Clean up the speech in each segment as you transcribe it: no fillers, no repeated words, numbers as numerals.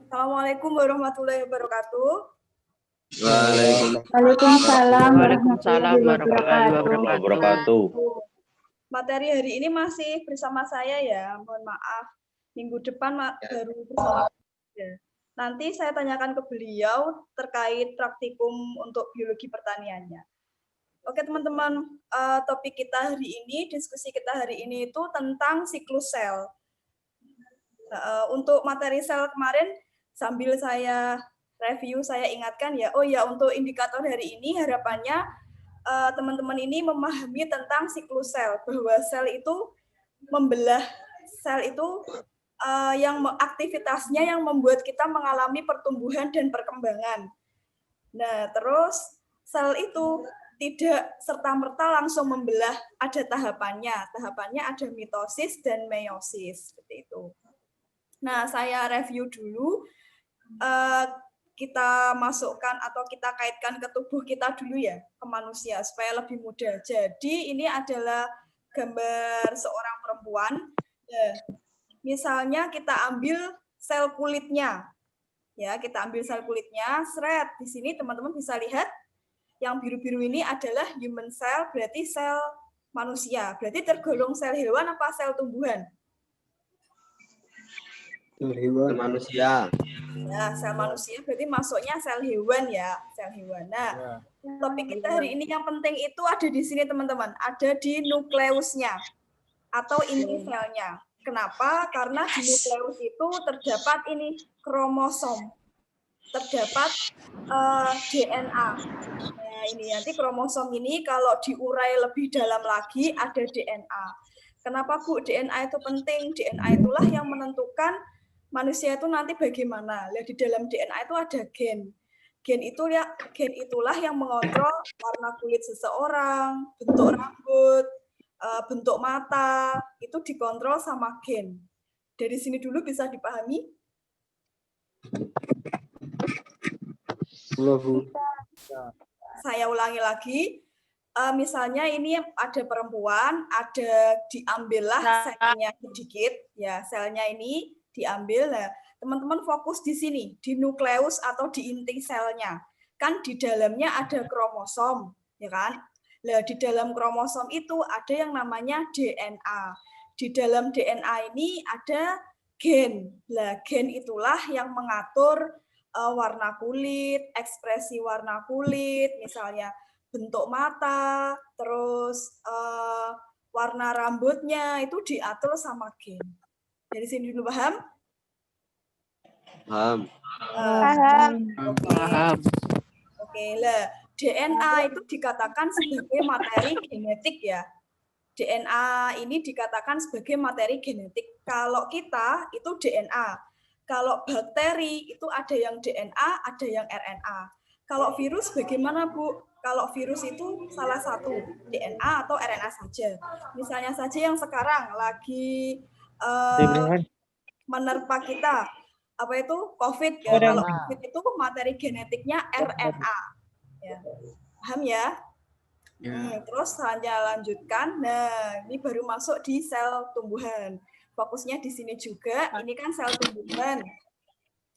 Assalamualaikum warahmatullahi wabarakatuh. Waalaikumsalam warahmatullahi wabarakatuh. Materi hari ini masih bersama saya ya, mohon maaf. Minggu depan baru bersama saya. Nanti saya tanyakan ke beliau terkait praktikum untuk biologi pertaniannya. Oke teman-teman, topik kita hari ini, diskusi kita hari ini itu tentang siklus sel. Untuk materi sel kemarin, sambil saya review, saya ingatkan ya, oh ya untuk indikator hari ini harapannya teman-teman ini memahami tentang siklus sel, bahwa sel itu membelah, sel itu yang aktivitasnya yang membuat kita mengalami pertumbuhan dan perkembangan. Nah, terus sel itu tidak serta-merta langsung membelah, ada tahapannya. Tahapannya ada mitosis dan meiosis, seperti itu. Nah, saya review dulu. Kita masukkan atau kita kaitkan ke tubuh kita dulu ya, ke manusia, supaya lebih mudah. Jadi, ini adalah gambar seorang perempuan. Nah, misalnya kita ambil sel kulitnya. Ya, kita ambil sel kulitnya, seret. Di sini teman-teman bisa lihat yang biru-biru ini adalah human cell, berarti sel manusia. Berarti tergolong sel hewan apa sel tumbuhan? Sel manusia. Ya, sel manusia berarti masuknya sel hewan ya, sel hewan. Nah, topik kita hari ini yang penting itu ada di sini teman-teman, ada di nukleusnya atau inti selnya. Kenapa? Karena di nukleus itu terdapat ini kromosom, terdapat DNA. Nah, ini nanti kromosom ini kalau diurai lebih dalam lagi ada DNA. Kenapa Bu DNA itu penting? DNA itulah yang menentukan manusia itu nanti bagaimana. Lihat di dalam DNA itu ada gen. Gen itulah yang mengontrol warna kulit seseorang, bentuk rambut, bentuk mata, itu dikontrol sama gen. Dari sini dulu bisa dipahami? Saya ulangi lagi. Misalnya ini ada perempuan, ada diambillah selnya sedikit, ya selnya ini diambil. Nah, teman-teman fokus di sini, di nukleus atau di inti selnya. Kan di dalamnya ada kromosom, ya kan? Nah, di dalam kromosom itu ada yang namanya DNA. Di dalam DNA ini ada gen. Nah, gen itulah yang mengatur warna kulit, ekspresi warna kulit, misalnya bentuk mata, terus warna rambutnya itu diatur sama gen. Dari sini dulu paham? Paham. Oke, lah DNA itu dikatakan sebagai materi genetik ya. DNA ini dikatakan sebagai materi genetik. Kalau kita itu DNA. Kalau bakteri itu ada yang DNA, ada yang RNA. Kalau virus bagaimana Bu? Kalau virus itu salah satu DNA atau RNA saja. Misalnya saja yang sekarang lagi menerpa kita, apa itu COVID ya. Kalau COVID itu materi genetiknya RNA. Ya. Paham ya? Terus hanya lanjutkan. Nah, ini baru masuk di sel tumbuhan. Fokusnya di sini juga. Ini kan sel tumbuhan.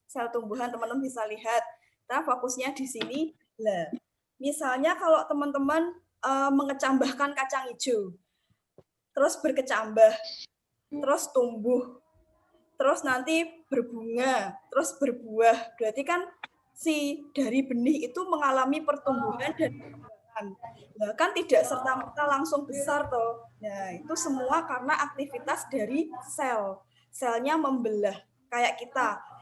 Sel tumbuhan teman-teman bisa lihat. Nah, fokusnya di sini. Lah, misalnya kalau teman-teman mengecambahkan kacang hijau, terus berkecambah, terus tumbuh, terus nanti berbunga, terus berbuah. Berarti kan si dari benih itu mengalami pertumbuhan dan perkembangan. Nah, kan tidak serta-merta langsung besar toh. Nah, itu semua karena aktivitas dari sel. Selnya membelah. Kayak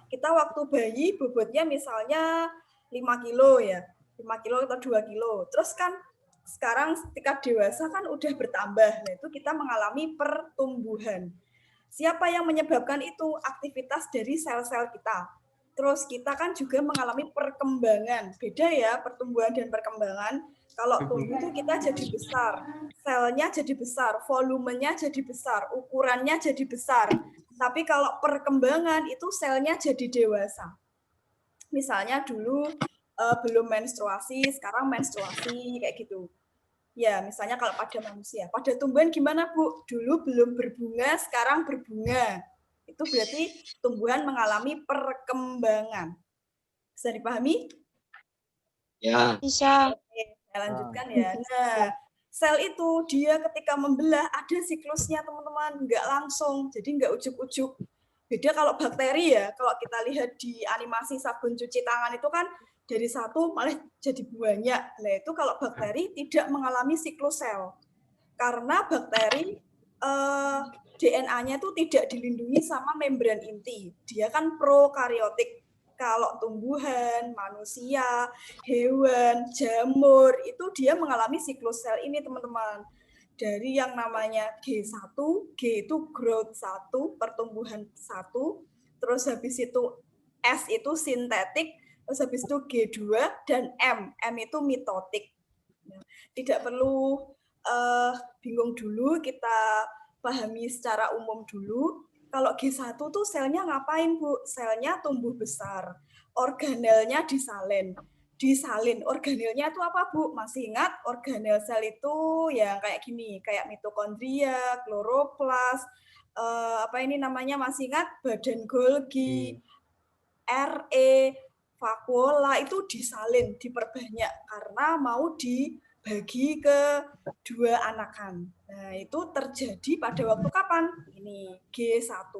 kita waktu bayi bobotnya misalnya 5 kilo ya. 5 kilo atau 2 kilo. Terus kan sekarang ketika dewasa kan udah bertambah. Nah, itu kita mengalami pertumbuhan. Siapa yang menyebabkan itu? Aktivitas dari sel-sel kita. Terus kita kan juga mengalami perkembangan. Beda ya pertumbuhan dan perkembangan. Kalau tumbuh itu kita jadi besar, selnya jadi besar, volumenya jadi besar, ukurannya jadi besar. Tapi kalau perkembangan itu selnya jadi dewasa. Misalnya dulu belum menstruasi, sekarang menstruasi kayak gitu. Ya, misalnya kalau pada manusia. Pada tumbuhan gimana, Bu? Dulu belum berbunga, sekarang berbunga. Itu berarti tumbuhan mengalami perkembangan. Bisa dipahami? Ya. Bisa. Oke, saya lanjutkan ya. Nah, sel itu dia ketika membelah ada siklusnya teman-teman, nggak langsung, jadi nggak ujuk-ujuk. Beda kalau bakteri ya, kalau kita lihat di animasi sabun cuci tangan itu kan dari satu malah jadi banyak. Nah itu kalau bakteri tidak mengalami siklus sel, karena bakteri DNA-nya itu tidak dilindungi sama membran inti. Dia kan prokariotik. Kalau tumbuhan, manusia, hewan, jamur, itu dia mengalami siklus sel ini, teman-teman. Dari yang namanya G1, G itu growth 1, pertumbuhan 1, terus habis itu S itu sintetik, terus habis itu G2, dan M itu mitotik. Tidak perlu bingung dulu, kita pahami secara umum dulu. Kalau G1 tuh selnya ngapain, Bu? Selnya tumbuh besar, organelnya disalin. Organelnya itu apa, Bu? Masih ingat organel sel itu ya kayak gini, kayak mitokondria, kloroplas, apa ini namanya, masih ingat? Badan Golgi, RE, vakuola itu disalin, diperbanyak karena mau dibagi ke dua anakan. Nah, itu terjadi pada waktu kapan? Ini G1.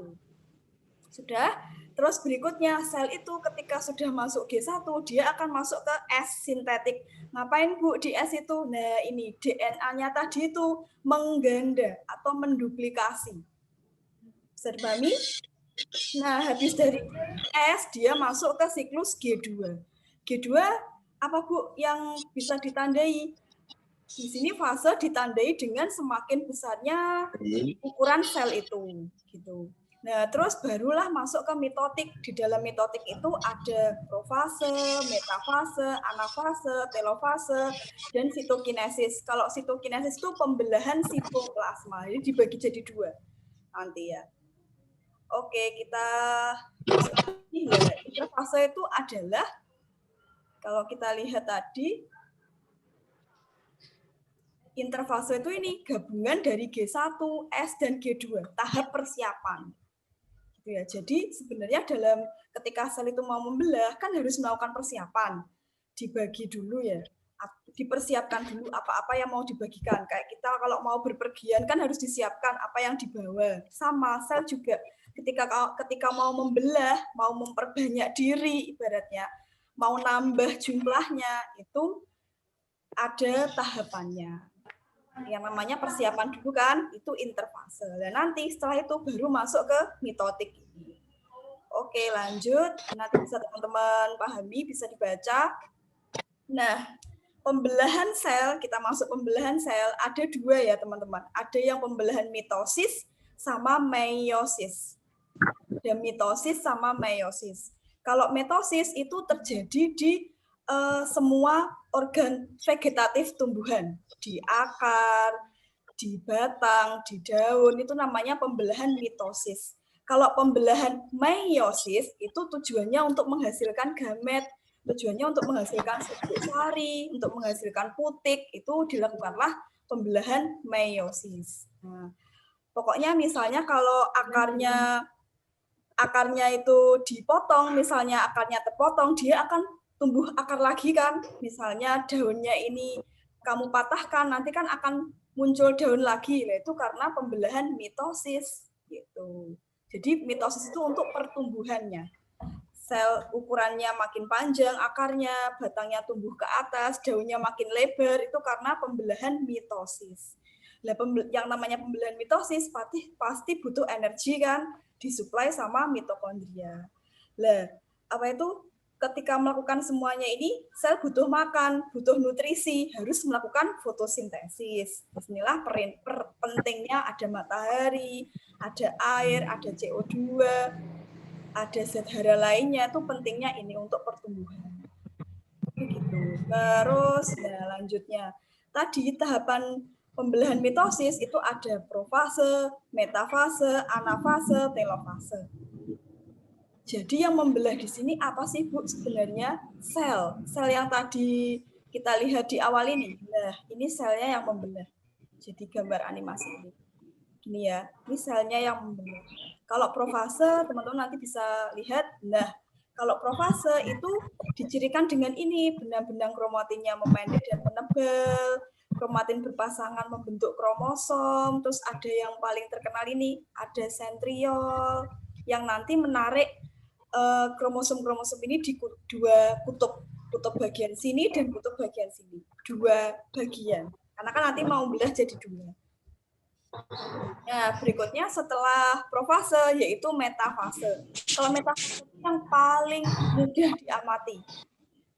Sudah. Terus berikutnya, sel itu ketika sudah masuk G1, dia akan masuk ke S sintetik. Ngapain, Bu, di S itu? Nah, ini DNA-nya tadi itu mengganda atau menduplikasi. Bisa dipahami? Nah, habis dari S, dia masuk ke siklus G2. G2 apa, Bu, yang bisa ditandai? Di sini fase ditandai dengan semakin besarnya ukuran sel itu, gitu. Nah, terus barulah masuk ke mitotik. Di dalam mitotik itu ada profase, metafase, anafase, telofase, dan sitokinesis. Kalau sitokinesis itu pembelahan sitoplasma. Jadi dibagi jadi dua nanti ya. Oke, kita interfase itu adalah kalau kita lihat tadi, interfase itu ini gabungan dari G1, S, dan G2, tahap persiapan. Gitu ya. Jadi sebenarnya dalam ketika sel itu mau membelah kan harus melakukan persiapan. Dibagi dulu ya. Dipersiapkan dulu apa-apa yang mau dibagikan. Kayak kita kalau mau berpergian kan harus disiapkan apa yang dibawa. Sama sel juga ketika mau membelah, mau memperbanyak diri ibaratnya, mau nambah jumlahnya, itu ada tahapannya. Yang namanya persiapan dulu kan, itu interfase. Dan nanti setelah itu baru masuk ke mitotik ini. Oke, lanjut. Nanti bisa teman-teman pahami, bisa dibaca. Nah, pembelahan sel, kita masuk pembelahan sel, ada dua ya teman-teman. Ada yang pembelahan mitosis sama meiosis. Ada mitosis sama meiosis. Kalau mitosis itu terjadi di semua organ vegetatif tumbuhan, di akar, di batang, di daun, itu namanya pembelahan mitosis. Kalau pembelahan meiosis itu tujuannya untuk menghasilkan gamet, tujuannya untuk menghasilkan serbuk sari, untuk menghasilkan putik, itu dilakukanlah pembelahan meiosis. Nah, pokoknya misalnya kalau akarnya itu dipotong, misalnya akarnya terpotong, dia akan tumbuh akar lagi kan. Misalnya daunnya ini kamu patahkan, nanti kan akan muncul daun lagi. Nah, itu karena pembelahan mitosis gitu. Jadi mitosis itu untuk pertumbuhannya. Sel ukurannya makin panjang akarnya, batangnya tumbuh ke atas, daunnya makin lebar, itu karena pembelahan mitosis. Nah, yang namanya pembelahan mitosis pasti butuh energi kan, disuplai sama mitokondria. Lah, apa itu? Ketika melakukan semuanya ini, sel butuh makan, butuh nutrisi, harus melakukan fotosintesis. Disinilah pentingnya ada matahari, ada air, ada CO2, ada zat hara lainnya, itu pentingnya ini untuk pertumbuhan. Begitu. Terus, nah lanjutnya, tadi tahapan pembelahan mitosis itu ada profase, metafase, anafase, telofase. Jadi yang membelah di sini apa sih, Bu? Sebenarnya sel. Sel yang tadi kita lihat di awal ini. Nah, ini selnya yang membelah. Jadi gambar animasi ini. Gini ya, ini selnya yang membelah. Kalau profase, teman-teman nanti bisa lihat. Nah, kalau profase itu dicirikan dengan ini, benang-benang kromatinnya memendek dan menebal, kromatin berpasangan membentuk kromosom, terus ada yang paling terkenal ini, ada sentriol, yang nanti menarik kromosom-kromosom ini di dua kutub bagian sini dan kutub bagian sini. Dua bagian. Karena kan nanti mau belah jadi dua. Nah, berikutnya setelah profase yaitu metafase. Kalau metafase itu yang paling mudah diamati.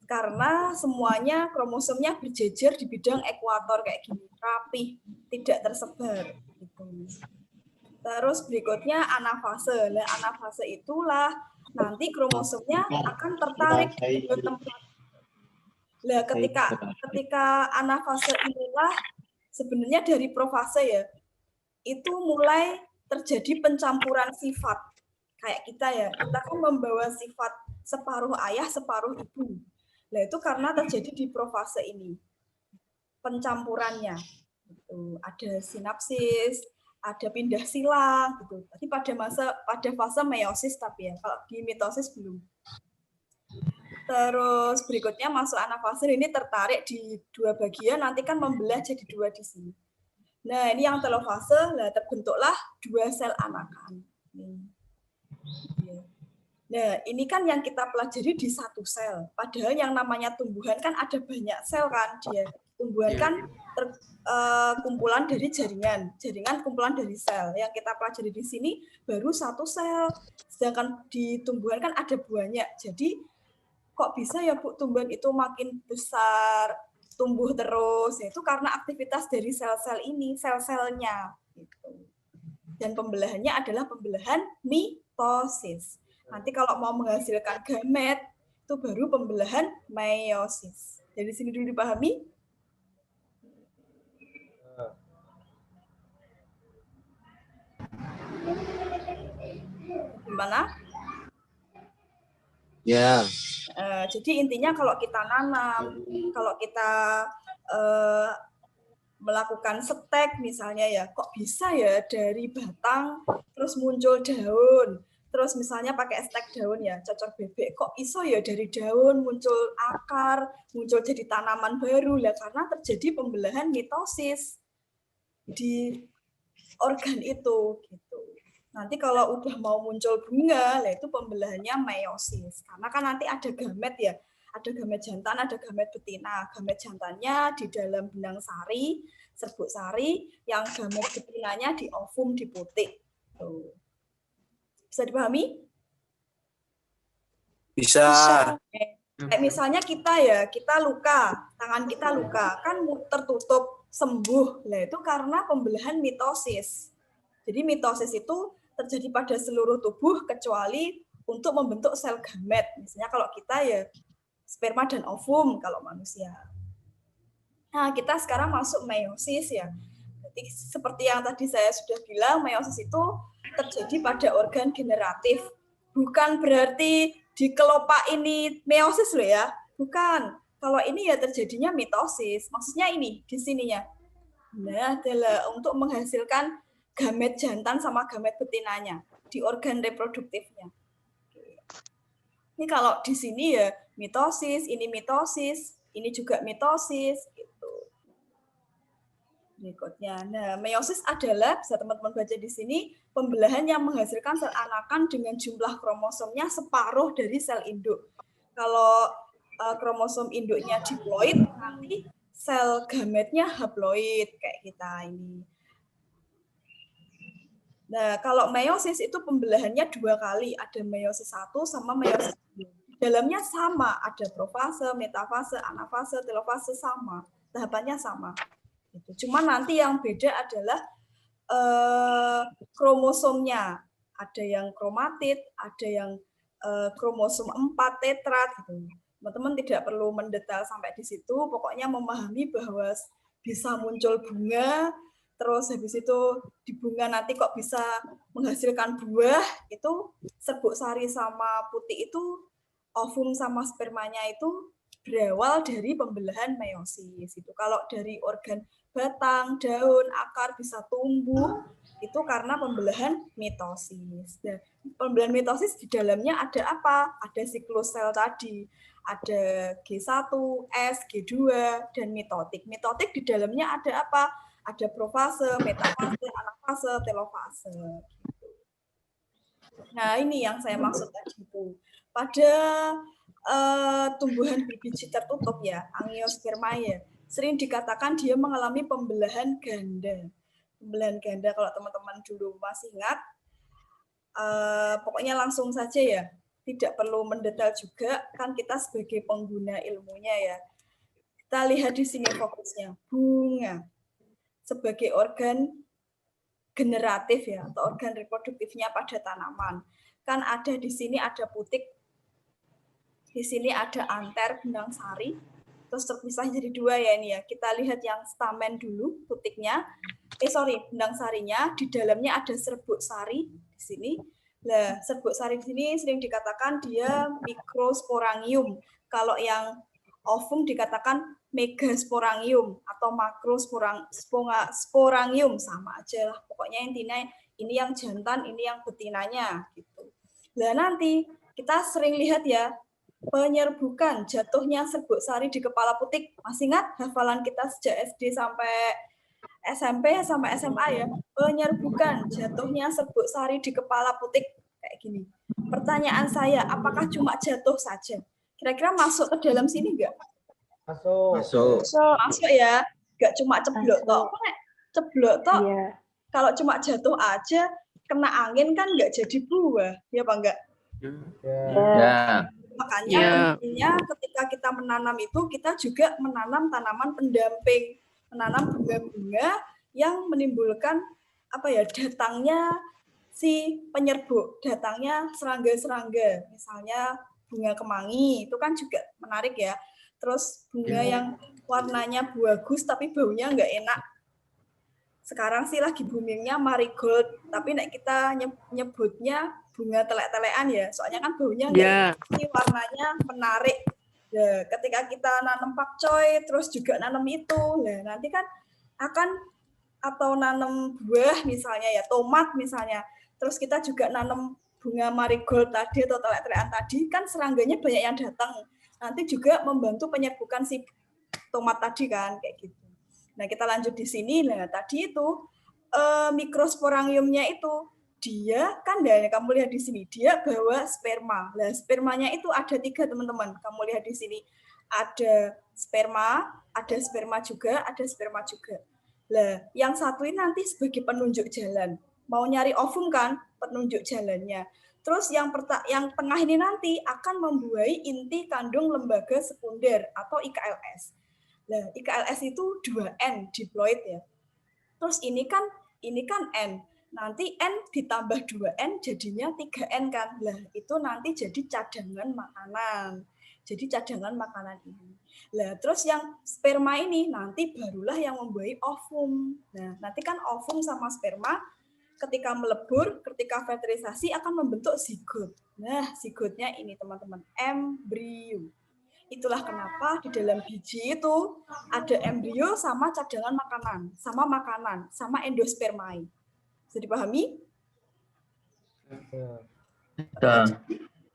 Karena semuanya kromosomnya berjejer di bidang ekuator kayak gini, rapih, tidak tersebar gitu. Terus berikutnya anafase. Nah, anafase itulah nanti kromosomnya akan tertarik ke tempat. Nah, ketika anafase inilah sebenarnya dari profase ya, itu mulai terjadi pencampuran sifat. Kayak kita ya, kita kan membawa sifat separuh ayah, separuh ibu. Nah, itu karena terjadi di profase ini. Pencampurannya. Gitu. Ada sinapsis, ada pindah silang gitu. Tapi pada fase meiosis tapi ya, kalau di mitosis belum. Terus berikutnya masuk anafase, ini tertarik di dua bagian, nanti kan membelah jadi dua di sini. Nah, ini yang telofase, nah terbentuklah dua sel anakan. Nah, ini kan yang kita pelajari di satu sel. Padahal yang namanya tumbuhan kan ada banyak sel kan dia. Tumbuhan kan kumpulan dari jaringan kumpulan dari sel. Yang kita pelajari di sini baru satu sel. Sedangkan di tumbuhan kan ada banyak. Jadi kok bisa ya Bu tumbuhan itu makin besar, tumbuh terus, itu karena aktivitas dari sel-sel ini, sel-selnya. Gitu. Dan pembelahannya adalah pembelahan mitosis. Nanti kalau mau menghasilkan gamet, itu baru pembelahan meiosis. Jadi sini dulu dipahami? Gimana? Ya. Jadi intinya kalau kita nanam, kalau kita melakukan stek misalnya ya, kok bisa ya dari batang terus muncul daun, terus misalnya pakai stek daun ya, cocok bebek, kok iso ya dari daun muncul akar, muncul jadi tanaman baru lah karena terjadi pembelahan mitosis di organ itu gitu. Nanti kalau udah mau muncul bunga, lah itu pembelahannya meiosis. Karena kan nanti ada gamet ya, ada gamet jantan, ada gamet betina. Gamet jantannya di dalam benang sari, serbuk sari, yang gamet betinanya di ovum, di putik. Tuh. Bisa dipahami? Bisa. Kayak misalnya kita luka, tangan kita luka, kan tertutup, sembuh. Lah itu karena pembelahan mitosis. Jadi mitosis itu terjadi pada seluruh tubuh kecuali untuk membentuk sel gamet. Misalnya kalau kita ya sperma dan ovum kalau manusia. Nah, kita sekarang masuk meiosis ya. Jadi seperti yang tadi saya sudah bilang, meiosis itu terjadi pada organ generatif. Bukan berarti di kelopak ini meiosis loh ya. Bukan. Kalau ini ya terjadinya mitosis. Maksudnya ini di sininya. Nah, adalah untuk menghasilkan gamet jantan sama gamet betinanya di organ reproduktifnya. Ini kalau di sini ya mitosis, ini juga mitosis gitu. Berikutnya. Nah, meiosis adalah bisa teman-teman baca di sini pembelahan yang menghasilkan sel anakan dengan jumlah kromosomnya separuh dari sel induk. Kalau kromosom induknya diploid, nanti sel gametnya haploid kayak kita ini. Nah, kalau meiosis itu pembelahannya dua kali, ada meiosis 1 sama meiosis 2. Dalamnya sama, ada profase, metafase, anafase, telofase sama, tahapannya sama. Cuma nanti yang beda adalah kromosomnya. Ada yang kromatid, ada yang kromosom 4 tetrat gitu. Teman-teman tidak perlu mendetail sampai di situ, pokoknya memahami bahwa bisa muncul bunga, terus habis itu di bunga nanti kok bisa menghasilkan buah, itu serbuk sari sama putih itu, ovum sama spermanya itu berawal dari pembelahan meiosis. Itu kalau dari organ batang, daun, akar bisa tumbuh itu karena pembelahan mitosis. Dan pembelahan mitosis di dalamnya ada apa? Ada siklus sel tadi. Ada G1, S, G2, dan mitotik. Mitotik di dalamnya ada apa? Ada profase, metafase, anafase, telofase. Nah, ini yang saya maksud tadi itu. Pada tumbuhan berbiji tertutup ya, Angiosperma ya, sering dikatakan dia mengalami pembelahan ganda. Pembelahan ganda kalau teman-teman dulu masih ingat, pokoknya langsung saja ya, tidak perlu mendetail juga, kan kita sebagai pengguna ilmunya ya. Kita lihat di sini fokusnya, bunga sebagai organ generatif ya, atau organ reproduktifnya pada tanaman. Kan ada di sini ada putik, di sini ada anter benang sari, terus terpisah jadi dua ya ini ya. Kita lihat yang stamen dulu, putiknya. Benang sarinya, di dalamnya ada serbuk sari di sini. Nah, serbuk sari di sini sering dikatakan dia mikrosporangium. Kalau yang ovum dikatakan megasporangium atau makrosporangium, sama aja lah. Pokoknya intinya ini yang jantan, ini yang betinanya gitu. Nah, nanti kita sering lihat ya penyerbukan jatuhnya serbuk sari di kepala putik. Masih ingat hafalan kita sejak SD sampai SMP sampai SMA ya, penyerbukan jatuhnya serbuk sari di kepala putik kayak gini. Pertanyaan saya, apakah cuma jatuh saja? Kira-kira masuk ke dalam sini enggak? Masuk. Masuk ya, enggak cuma ceblok tok. Ceblok tok, kalau cuma jatuh aja, kena angin kan enggak jadi buah, ya Pak enggak? Ya. Makanya pentingnya ketika kita menanam itu, kita juga menanam tanaman pendamping, menanam bunga-bunga yang menimbulkan apa ya, datangnya si penyerbuk, datangnya serangga-serangga. Misalnya bunga kemangi, itu kan juga menarik ya. Terus bunga yang warnanya bagus tapi baunya nggak enak. Sekarang sih lagi boomingnya marigold, tapi nek kita nyebutnya bunga telek-telekan ya, soalnya kan baunya nggak enak, warnanya menarik. Nah, ketika kita nanam pakcoy, terus juga nanam itu, nah nanti kan akan atau nanam buah misalnya ya, tomat misalnya, terus kita juga nanam bunga marigold tadi atau telek-telekan tadi, kan serangganya banyak yang datang. Nanti juga membantu penyerbukan si tomat tadi kan, kayak gitu. Nah, kita lanjut di sini. Nah, tadi itu mikrosporangiumnya itu dia kan dari kamu lihat di sini, dia bawa sperma. Nah, spermanya itu ada 3 teman-teman. Kamu lihat di sini ada sperma juga, ada sperma juga. Nah, yang satu ini nanti sebagai penunjuk jalan. Mau nyari ovum kan, penunjuk jalannya. Terus yang tengah ini nanti akan membuahi inti kandung lembaga sekunder atau IKLS. Nah, IKLS itu 2N diploid ya. Terus ini kan N. Nanti N ditambah 2N jadinya 3N kan. Lah, itu nanti jadi cadangan makanan. Jadi cadangan makanan ini. Lah, terus yang sperma ini nanti barulah yang membuahi ovum. Nah, nanti kan ovum sama sperma ketika melebur, ketika fertilisasi akan membentuk zigot. Nah, zigotnya ini teman-teman, embrio. Itulah kenapa di dalam biji itu ada embrio sama cadangan makanan, sama endospermae. Bisa dipahami?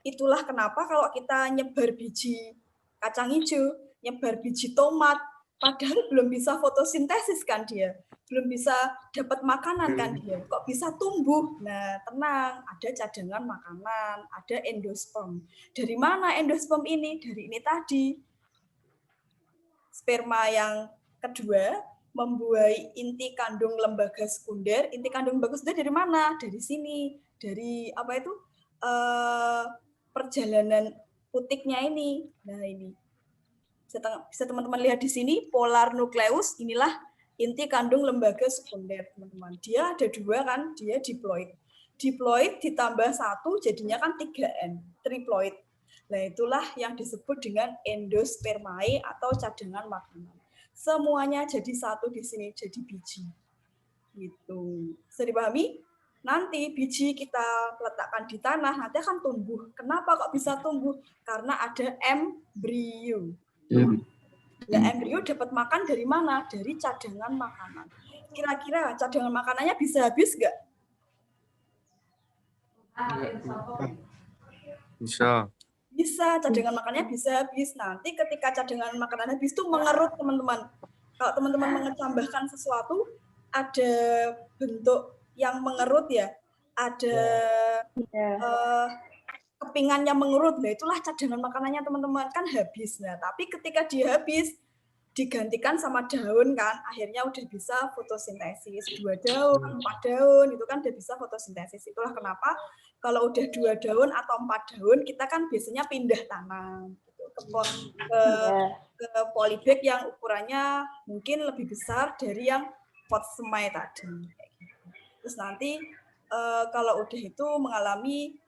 Itulah kenapa kalau kita nyebar biji kacang hijau, nyebar biji tomat, padahal belum bisa fotosintesis kan dia, belum bisa dapat makanan kan dia, kok bisa tumbuh? Nah, tenang, ada cadangan makanan, ada endosperm. Dari mana endosperm ini? Dari ini tadi. Sperma yang kedua membuahi inti kandung lembaga sekunder. Inti kandung lembaga sekunder dari mana? Dari sini. Dari apa itu? Perjalanan putiknya ini. Nah, ini. Bisa teman-teman lihat di sini, polar nukleus, inilah inti kandung lembaga sekunder, teman-teman. Dia ada 2 kan, dia diploid. Diploid ditambah 1 jadinya kan 3N, triploid. Nah, itulah yang disebut dengan endospermae atau cadangan makanan. Semuanya jadi satu di sini, jadi biji. Gitu. Bisa dipahami? Nanti biji kita letakkan di tanah, nanti akan tumbuh. Kenapa kok bisa tumbuh? Karena ada embrio. Nah, embrio dapat makan dari mana? Dari cadangan makanan. Kira-kira cadangan makanannya bisa habis nggak? Bisa. Bisa, cadangan makanannya bisa habis. Nanti ketika cadangan makanan habis itu mengerut, teman-teman. Kalau teman-teman menambahkan sesuatu, ada bentuk yang mengerut ya, ada kepingannya mengerut. Nah, itulah cadangan makanannya, teman-teman. Kan habis. Nah, tapi ketika dia habis, digantikan sama daun kan, akhirnya udah bisa fotosintesis. 2 daun, 4 daun, itu kan udah bisa fotosintesis. Itulah kenapa kalau udah 2 daun atau 4 daun, kita kan biasanya pindah tanam gitu, ke polybag yang ukurannya mungkin lebih besar dari yang pot semai tadi. Terus nanti kalau udah itu mengalami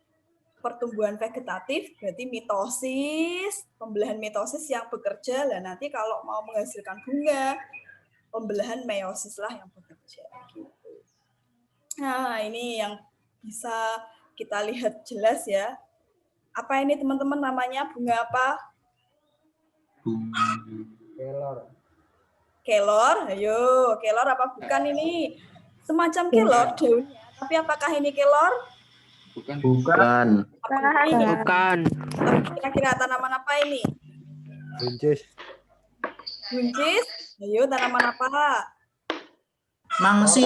pertumbuhan vegetatif, berarti mitosis, pembelahan mitosis yang bekerja. Lah nanti kalau mau menghasilkan bunga, pembelahan meiosis lah yang bekerja. Gitu. Nah, ini yang bisa kita lihat jelas ya. Apa ini teman-teman namanya? Bunga apa? Kelor. Kelor. Ayo, kelor apa bukan ini? Semacam kelor daunnya. Tapi apakah ini kelor? Bukan. Bukan. Kira-kira tanaman apa ini? Buncis. Buncis? Ayo, tanaman apa? Mangsi.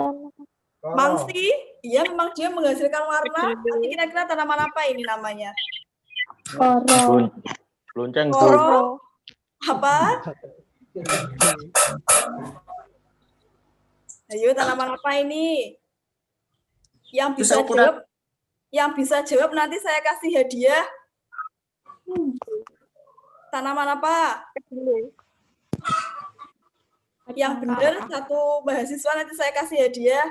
Mangsi? Iya, memang dia menghasilkan warna. Nanti kira-kira tanaman apa ini namanya? Koro. Lonceng. Koro? Apa? Ayo, tanaman apa ini? Yang bisa jawab? Yang bisa jawab nanti saya kasih hadiah. Tanaman apa? Yang benar satu mahasiswa nanti saya kasih hadiah.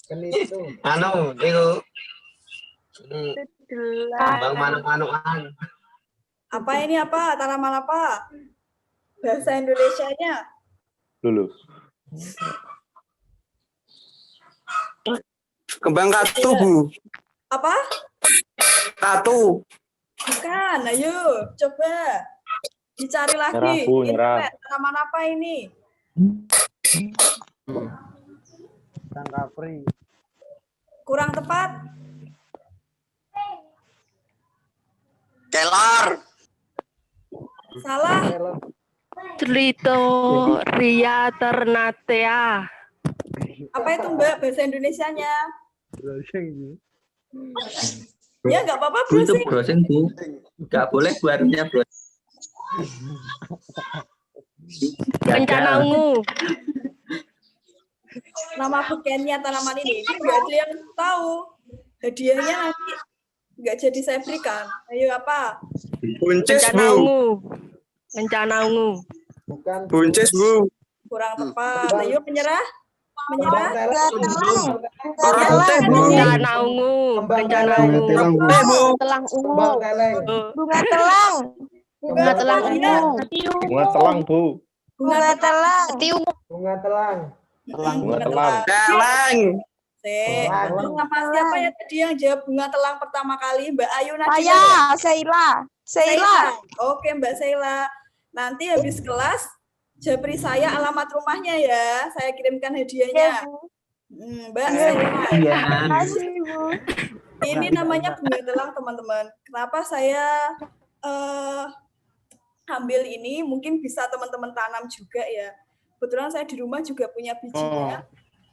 Kenitu. Itu. Kembang manuk-manukan. Apa ini apa? Tanaman apa? Bahasa Indonesianya. Lulus. Kembang katu, Bu. Apa? Katu. Bukan. Ayo, coba dicari lagi. Nyerah, Bu, nyerah. Tanaman apa ini? Tangkapri. Kurang tepat. Kelor. Salah. Kelor. Tritoria ternatea. Apa itu Mbak bahasa Indonesianya? Browsing. Ya nggak apa-apa Bu, itu browsing. browsing, Bu. Nggak boleh Bu, harusnya browsing. Bencana ungu. Nama bekennya tanaman ini nggak ada yang tahu. Hadiahnya nanti nggak jadi saya berikan. Ayo apa? Buncis, Bencana Bu. ungu. Bencana ungu. Bukan. Buncis, Bu. Kurang tepat. Ayo menyerah. Menyerah. Korante, Bu. Bencana ungu. Bencana ungu. Bu. Telang ungu. Kembang teleng. Bunga telang. Bunga telang ya. Bunga telang, Bu. Bunga telang. Bunga telang. Bunga telang. Keleng. Sama siapa ya tadi yang jawab bunga telang pertama kali? Mbak Ayu Nadia. Saya, Sheila. Sheila. Oke Mbak Sheila. Nanti habis kelas japri saya alamat rumahnya ya. Saya kirimkan hadiahnya. Mbak Sheila. Iya. Makasih, Bu. Ini namanya bunga telang teman-teman. Kenapa saya ambil ini? Mungkin bisa teman-teman tanam juga ya. Kebetulan saya di rumah juga punya bijinya.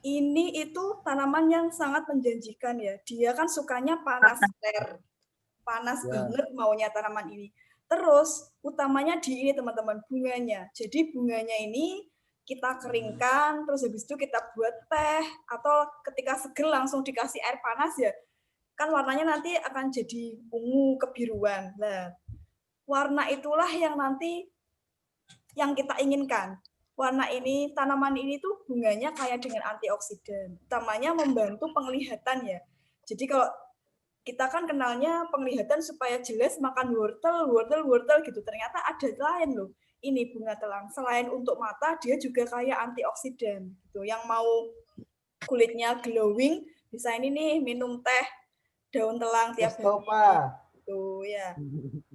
Ini itu tanaman yang sangat menjanjikan ya. Dia kan sukanya panas air. Panas banget maunya tanaman ini. Terus utamanya di ini teman-teman, bunganya. Jadi bunganya ini kita keringkan, terus habis itu kita buat teh, atau ketika seger langsung dikasih air panas ya. Kan warnanya nanti akan jadi ungu kebiruan. Nah, warna itulah yang nanti yang kita inginkan. Warna ini, tanaman ini tuh bunganya kaya dengan antioksidan. Utamanya membantu penglihatan ya. Jadi kalau kita kan kenalnya penglihatan supaya jelas makan wortel gitu. Ternyata ada lain loh. Ini bunga telang. Selain untuk mata, dia juga kaya antioksidan gitu. Yang mau kulitnya glowing, bisa ini nih minum teh daun telang tiap hari. Mustafa. Tuh ya.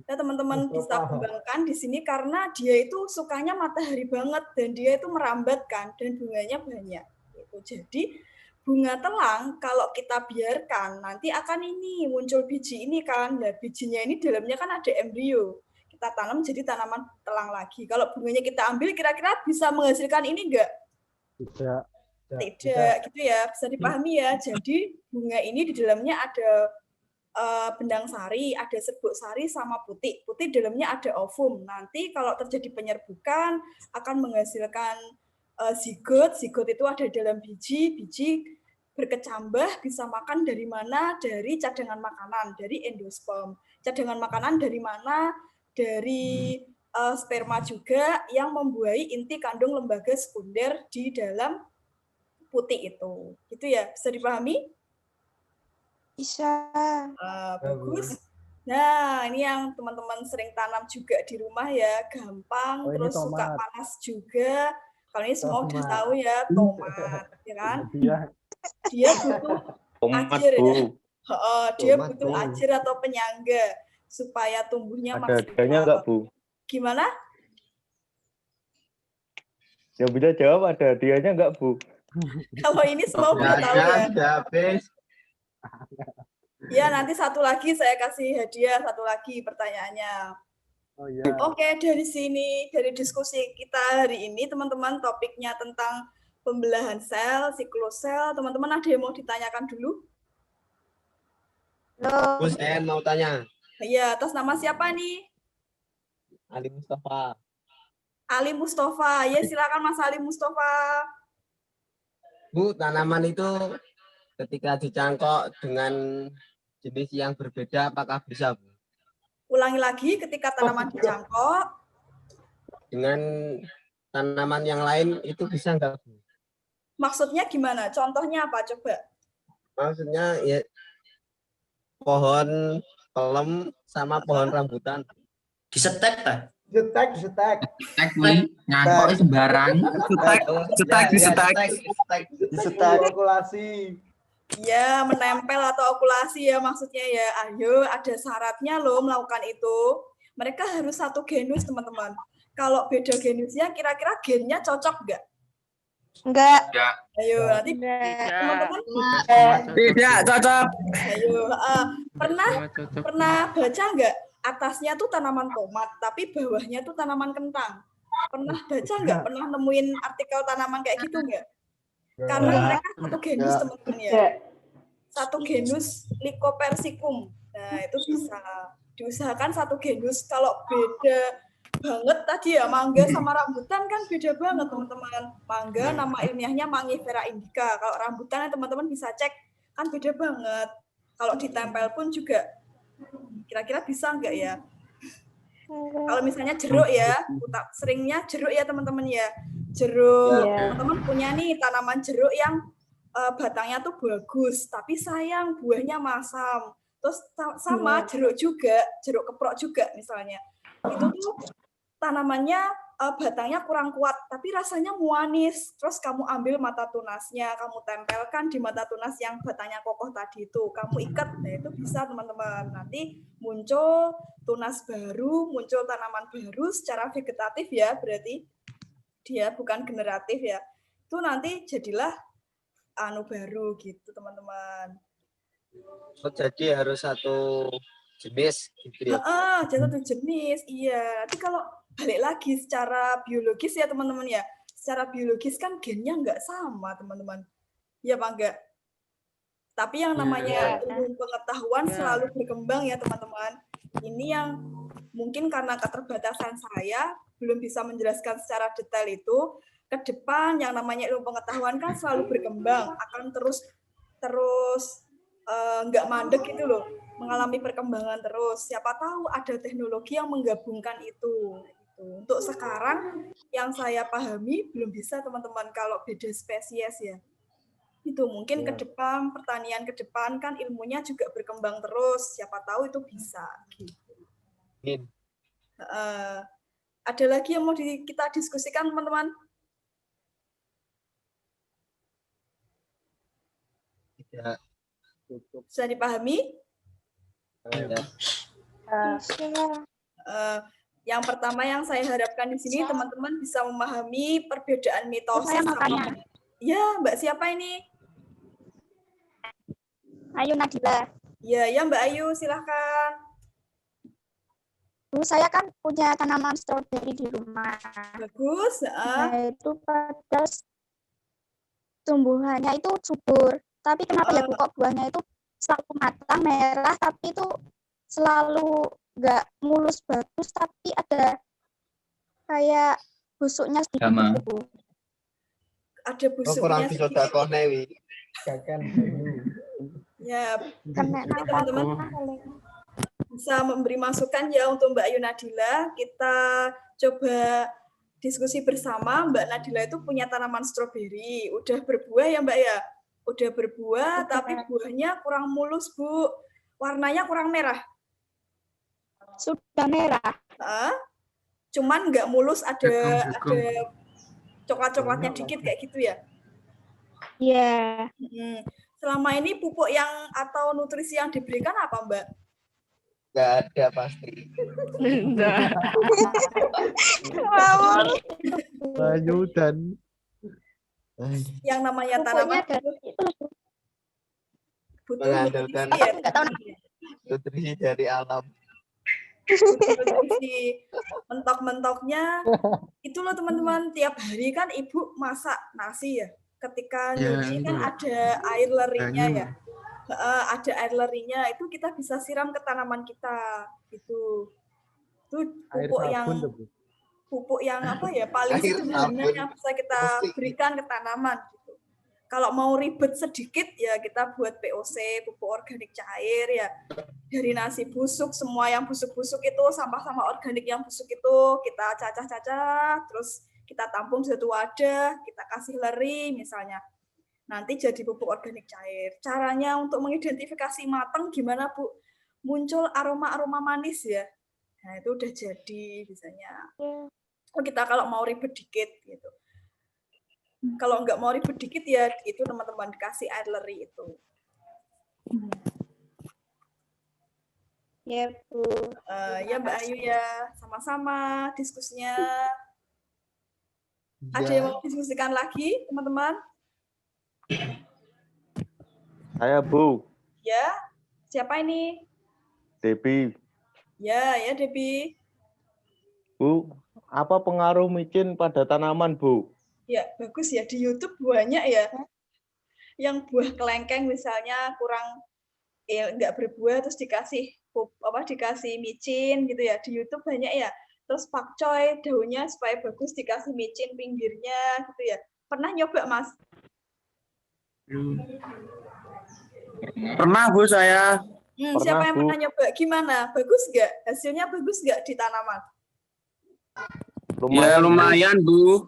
Nah, teman-teman bisa kembangkan di sini karena dia itu sukanya matahari banget dan dia itu merambat kan dan bunganya banyak. Gitu. Jadi bunga telang kalau kita biarkan nanti akan ini muncul biji ini kan. Nah, bijinya ini dalamnya kan ada embrio. Kita tanam jadi tanaman telang lagi. Kalau bunganya kita ambil kira-kira bisa menghasilkan ini enggak? Tidak, gitu ya. Bisa dipahami ya. Jadi bunga ini di dalamnya ada bendang sari, ada serbuk sari sama putih. Putih dalamnya ada ovum. Nanti kalau terjadi penyerbukan akan menghasilkan zigot. Zigot itu ada dalam biji. Biji berkecambah bisa makan dari mana? Dari cadangan makanan, dari endosperm. Cadangan makanan dari mana? Dari sperma juga yang membuahi inti kandung lembaga sekunder di dalam putih itu. Gitu ya, bisa dipahami? Bisa. Bagus. Nah, ini yang teman-teman sering tanam juga di rumah ya, gampang, terus suka panas juga. Kalau ini semua udah tahu ya, tomat, ya kan? Dia butuh air ya. Dia butuh air atau penyangga supaya tumbuhnya maksimal. Ada adanya enggak, Bu? Gimana? Yang bisa jawab ada hadiahnya enggak, Bu? Kalau ini semua udah tahu ya. Ya, nanti satu lagi saya kasih hadiah, satu lagi pertanyaannya. Oh, ya. Oke, dari sini, dari diskusi kita hari ini, teman-teman, topiknya tentang pembelahan sel, siklus sel. Teman-teman ada yang mau ditanyakan dulu? Bu, saya mau tanya. Iya, atas nama siapa nih? Ali Mustafa. Ali Mustafa. Ya, silakan Mas Ali Mustafa. Bu, tanaman itu ketika dicangkok dengan jenis yang berbeda, apakah bisa, Bu? Ulangi lagi, ketika tanaman dicangkok dengan tanaman yang lain itu bisa enggak, Bu? Maksudnya gimana? Contohnya apa? Coba. Maksudnya ya pohon pelem sama pohon rambutan. Disetek ta? Setek. Setek kuwi nyangkok sembarang. Setek. Okulasi. Ya, menempel atau okulasi ya maksudnya ya. Ayo, ada syaratnya loh melakukan itu. Mereka harus satu genus, teman-teman. Kalau beda genusnya, kira-kira gennya cocok nggak? Enggak. Ayo, nanti teman-teman. Tidak cocok. Ayo, pernah baca nggak? Atasnya tuh tanaman tomat, tapi bawahnya tuh tanaman kentang. Pernah baca nggak? Pernah nemuin artikel tanaman kayak gitu nggak? Karena mereka satu genus, teman-teman ya. Satu genus Lycopersicum. Nah, itu bisa diusahakan satu genus. Kalau beda banget tadi ya, mangga sama rambutan kan beda banget, teman-teman. Mangga nama ilmiahnya Mangifera indica. Kalau rambutan teman-teman bisa cek, kan beda banget. Kalau ditempel pun juga kira-kira bisa nggak ya? Kalau misalnya jeruk ya, seringnya jeruk ya teman-teman ya. Jeruk, teman-teman punya nih tanaman jeruk yang batangnya tuh bagus, tapi sayang buahnya masam. Terus sama jeruk juga, jeruk keprok juga misalnya. Itu tuh tanamannya batangnya kurang kuat, tapi rasanya manis. Terus kamu ambil mata tunasnya, kamu tempelkan di mata tunas yang batangnya kokoh tadi itu. Kamu ikat, nah itu bisa teman-teman. Nanti muncul tunas baru, muncul tanaman baru secara vegetatif ya, berarti dia bukan generatif ya. Itu nanti jadilah baru gitu, teman-teman. Jadi harus satu jenis gitu ya. Satu jenis, iya. Tapi kalau balik lagi secara biologis ya teman-teman ya, secara biologis kan gennya nggak sama teman-teman, ya Pak enggak? Tapi yang namanya ilmu pengetahuan selalu berkembang ya teman-teman. Ini yang mungkin karena keterbatasan saya belum bisa menjelaskan secara detail itu. Ke depan yang namanya ilmu pengetahuan kan selalu berkembang, akan terus nggak mandek gitu loh, mengalami perkembangan terus. Siapa tahu ada teknologi yang menggabungkan itu. Untuk sekarang yang saya pahami belum bisa teman-teman kalau beda spesies ya. Itu mungkin ke depan, pertanian ke depan kan ilmunya juga berkembang terus. Siapa tahu itu bisa. Gitu. Ada lagi yang mau kita diskusikan teman-teman? Ya. Bisa dipahami? Ya. Yang pertama yang saya harapkan di sini teman-teman bisa memahami perbedaan mitosis sama. Ya, Mbak siapa ini? Ayu Nadila. Ya, Mbak Ayu, silahkan. Bu, saya kan punya tanaman stroberi di rumah. Bagus. Nah, itu pada tumbuhannya itu subur. Tapi kenapa ya Bu, kok buahnya itu selalu matang, merah, tapi itu selalu nggak mulus bagus, tapi ada kayak busuknya sedikit gitu, Bu. Ada Kurang busuknya disodakone wi. Ya, Kena teman-teman bisa memberi masukan ya untuk Mbak Ayu Nadila. Kita coba diskusi bersama. Mbak Nadila itu punya tanaman stroberi. Udah berbuah ya Mbak ya? Udah berbuah, tapi buahnya kurang mulus, Bu. Warnanya kurang merah. Sudah merah. Cuman nggak mulus, ada coklat-coklatnya dikit kayak gitu ya? Iya. Selama ini pupuk yang atau nutrisi yang diberikan apa, Mbak? Nggak ada pasti. Enggak. Banyu dan Yang namanya tanaman butuh mengandalkan nutrisi ya? nutrisi dari alam. Nutrisi mentok-mentoknya itu loh teman-teman, tiap hari kan ibu masak nasi ya, ketika nyuci kan ada air lerinya ya, ada air lerinya, itu kita bisa siram ke tanaman kita. Itu pupuk yang apa ya, paling sederhana yang bisa kita berikan ke tanaman gitu. Kalau mau ribet sedikit ya kita buat POC, pupuk organik cair ya. Dari nasi busuk, semua yang busuk-busuk itu, sampah-sampah organik yang busuk itu kita cacah-cacah, terus kita tampung satu wadah, kita kasih leri misalnya. Nanti jadi pupuk organik cair. Caranya untuk mengidentifikasi matang gimana, Bu? Muncul aroma-aroma manis ya. Nah, itu udah jadi biasanya. Kita kalau mau ribet dikit gitu. Kalau nggak mau ribet dikit ya itu teman-teman dikasih air leri itu. Ya, Bu. Ya Mbak Ayu ya, sama-sama diskusinya. Ada yang mau diskusikan lagi, teman-teman? Saya, Bu. Ya, siapa ini? Debbie. Ya Debbie. Bu, apa pengaruh micin pada tanaman, Bu? Ya, bagus ya. Di YouTube banyak ya. Yang buah kelengkeng misalnya kurang nggak berbuah terus dikasih dikasih micin gitu ya. Di YouTube banyak ya. Terus pakcoy daunnya supaya bagus dikasih micin pinggirnya gitu ya. Pernah nyoba, Mas? Pernah, Bu, saya. Siapa yang pernah nyoba? Gimana? Bagus nggak? Hasilnya bagus nggak di tanaman? Lumayan, Bu.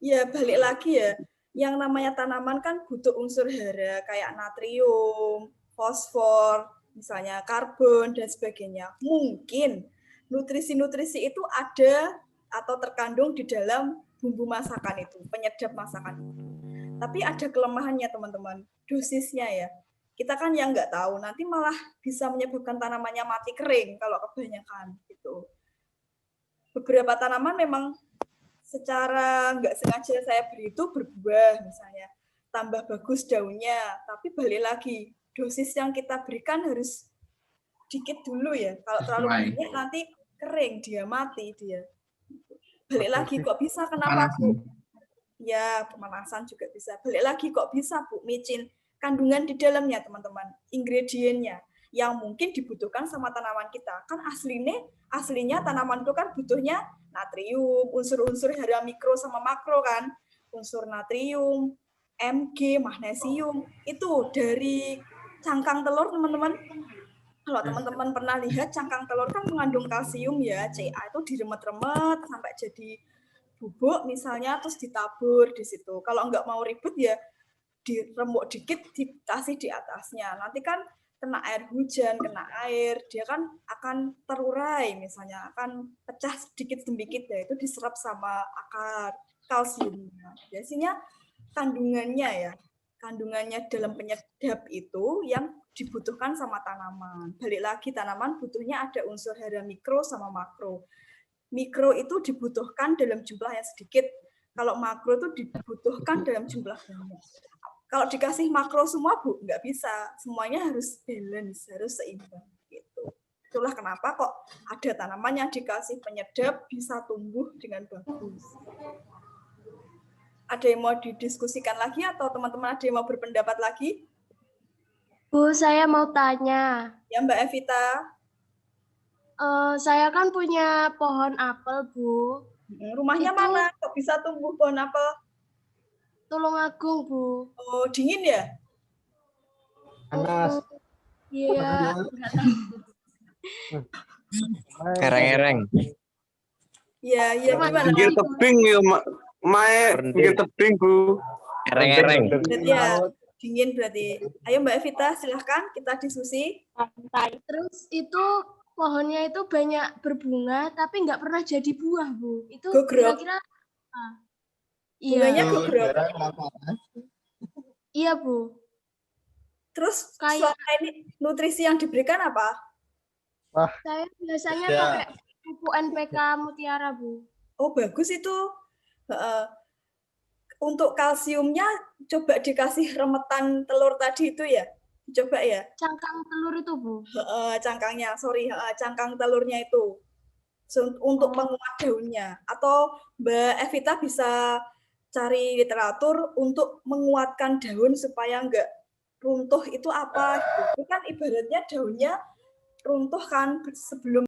Ya, balik lagi ya. Yang namanya tanaman kan butuh unsur hara kayak natrium, fosfor, misalnya karbon, dan sebagainya. Mungkin nutrisi-nutrisi itu ada atau terkandung di dalam bumbu masakan itu, penyedap masakan. Tapi ada kelemahannya, teman-teman. Dosisnya ya. Kita kan yang nggak tahu, nanti malah bisa menyebabkan tanamannya mati kering kalau kebanyakan. Gitu. Beberapa tanaman memang secara nggak sengaja saya beri itu berbuah misalnya, tambah bagus daunnya, tapi balik lagi dosis yang kita berikan harus dikit dulu ya, kalau terlalu banyak nanti kering, dia mati dia. Balik lagi kok bisa, kenapa Bu? Ya pemanasan juga bisa. Balik lagi kok bisa Bu, micin kandungan di dalamnya teman-teman, ingredientnya yang mungkin dibutuhkan sama tanaman kita. Kan aslinya tanaman itu kan butuhnya natrium, unsur-unsur hara mikro sama makro kan. Unsur natrium, Mg, magnesium, itu dari cangkang telur teman-teman. Kalau teman-teman pernah lihat cangkang telur kan mengandung kalsium ya, Ca itu diremet-remet sampai jadi bubuk misalnya, terus ditabur di situ. Kalau nggak mau ribet ya diremuk dikit dikasih di atasnya. Nanti kan kena air hujan, kena air, dia kan akan terurai misalnya, akan pecah sedikit-sedikit ya, itu diserap sama akar kalsiumnya. Biasanya kandungannya ya, kandungannya dalam penyedap itu yang dibutuhkan sama tanaman. Balik lagi, tanaman butuhnya ada unsur hara mikro sama makro. Mikro itu dibutuhkan dalam jumlah yang sedikit, kalau makro itu dibutuhkan dalam jumlah banyak. Kalau dikasih makro semua, Bu, nggak bisa. Semuanya harus balance, harus seimbang. Gitu. Itulah kenapa kok ada tanaman yang dikasih penyedap bisa tumbuh dengan bagus. Ada yang mau didiskusikan lagi atau teman-teman ada yang mau berpendapat lagi? Bu, saya mau tanya. Ya, Mbak Evita. Saya kan punya pohon apel, Bu. Rumahnya Itu- mana? Kok bisa tumbuh pohon apel? Tulungagung, Bu. Oh, dingin ya? Panas. Iya. Ereng-ereng. Iya, iya gimana? Pinggir tebing ya, Mae. Pinggir tebing, Bu. Ereng-ereng. Berarti ya, dingin berarti. Ayo Mbak Evita, silahkan kita diskusi. Terus itu pohonnya itu banyak berbunga, tapi nggak pernah jadi buah, Bu. Itu Gogrok. kira-kira apa? Bunganya Iya, gogrok. iya, Bu. Terus Kayak- selama ini nutrisi yang diberikan apa? Saya biasanya Beda. pakai pupuk NPK Mutiara, Bu. Oh, bagus itu. Heeh. Untuk kalsiumnya coba dikasih remetan telur tadi itu ya. Coba ya. Cangkang telur itu, Bu. Cangkangnya, cangkang telurnya itu. Untuk penguat daunnya. Atau Mbak Evita bisa cari literatur untuk menguatkan daun supaya enggak runtuh itu apa gitu. Itu kan ibaratnya daunnya runtuh kan sebelum